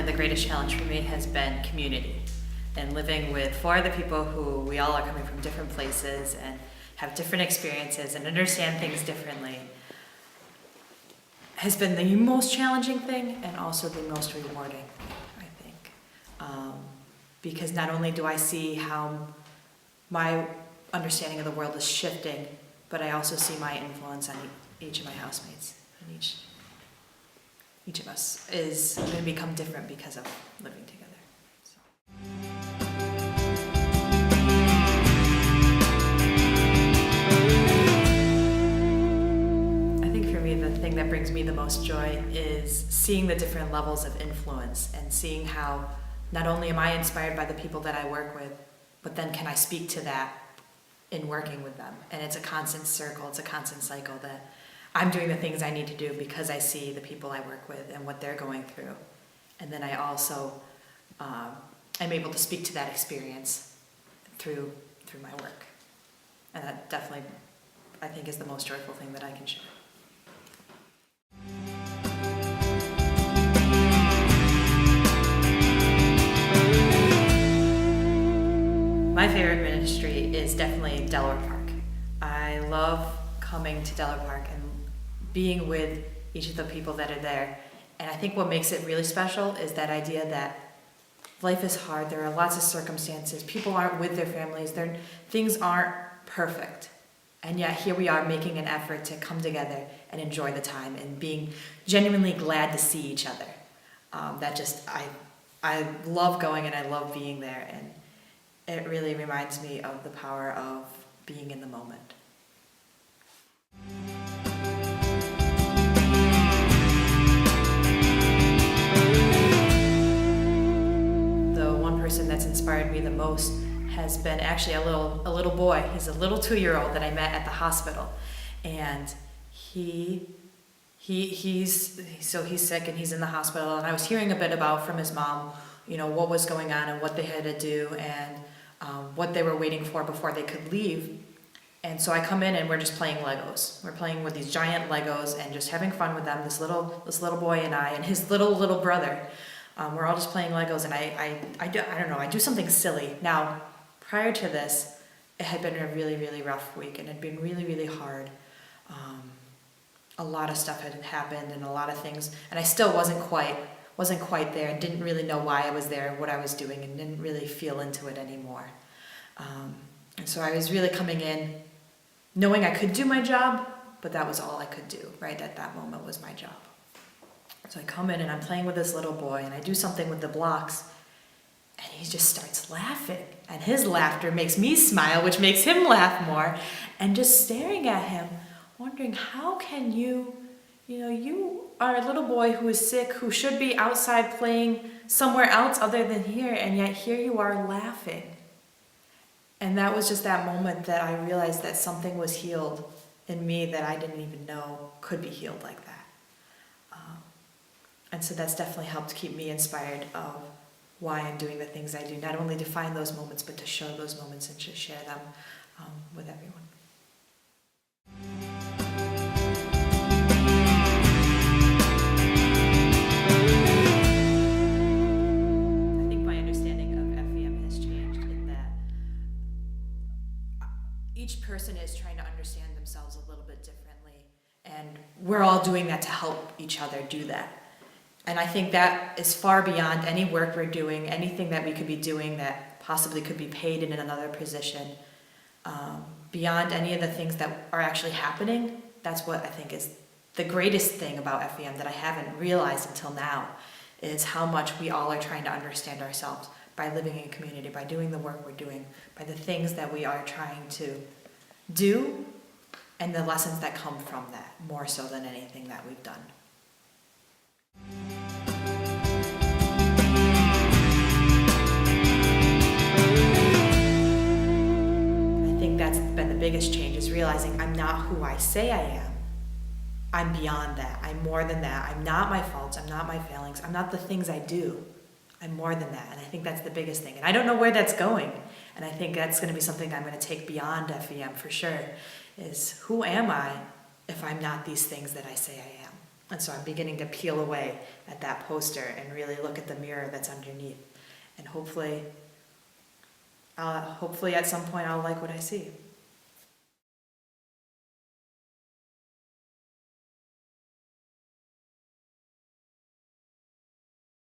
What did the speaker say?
the greatest challenge for me has been community and living with 4 other people who we all are coming from different places and have different experiences and understand things differently has been the most challenging thing and also the most rewarding, I think. Because not only do I see how my understanding of the world is shifting, but I also see my influence on each of my housemates, and each of us is going to become different because of living together. So. I think for me, the thing that brings me the most joy is seeing the different levels of influence and seeing how not only am I inspired by the people that I work with, but then can I speak to that in working with them. And it's a constant circle, it's a constant cycle that I'm doing the things I need to do because I see the people I work with and what they're going through. And then I also am able to speak to that experience through my work. And that definitely, I think, is the most joyful thing that I can share. My favorite ministry is definitely Delaware Park. I love coming to Delaware Park and being with each of the people that are there. And I think what makes it really special is that idea that life is hard, there are lots of circumstances, people aren't with their families, things aren't perfect. And yet here we are making an effort to come together and enjoy the time and being genuinely glad to see each other. I love going and I love being there, and it really reminds me of the power of being in the moment. The one person that's inspired me the most has been actually a little boy. He's a little 2-year-old that I met at the hospital, and he's sick and he's in the hospital, and I was hearing a bit about from his mom, what was going on and what they had to do and what they were waiting for before they could leave. And so I come in and we're just playing Legos. We're playing with these giant Legos and just having fun with them. This little boy and I and his little brother. We're all just playing Legos, and I do something silly. Now, prior to this, it had been a really, really rough week, and it had been really, really hard. A lot of stuff had happened and a lot of things, and I still wasn't quite there and didn't really know why I was there, what I was doing, and didn't really feel into it anymore. And so I was really coming in knowing I could do my job, but that was all I could do, right? At that moment was my job. So I come in and I'm playing with this little boy, and I do something with the blocks, and he just starts laughing. And his laughter makes me smile, which makes him laugh more. And just staring at him, wondering, how can you are a little boy who is sick, who should be outside playing somewhere else other than here, and yet here you are laughing. And that was just that moment that I realized that something was healed in me that I didn't even know could be healed like that. And so that's definitely helped keep me inspired of why I'm doing the things I do, not only to find those moments, but to show those moments and to share them with everyone. I think my understanding of FEM has changed in that each person is trying to understand themselves a little bit differently, and we're all doing that to help each other do that. And I think that is far beyond any work we're doing, anything that we could be doing that possibly could be paid in another position, beyond any of the things that are actually happening. That's what I think is the greatest thing about FEM that I haven't realized until now, is how much we all are trying to understand ourselves by living in community, by doing the work we're doing, by the things that we are trying to do, and the lessons that come from that, more so than anything that we've done. I think that's been the biggest change, is realizing I'm not who I say I am. I'm beyond that. I'm more than that. I'm not my faults. I'm not my failings. I'm not the things I do. I'm more than that. And I think that's the biggest thing. And I don't know where that's going. And I think that's going to be something I'm going to take beyond FEM for sure, is who am I if I'm not these things that I say I am? And so I'm beginning to peel away at that poster and really look at the mirror that's underneath. And hopefully at some point I'll like what I see.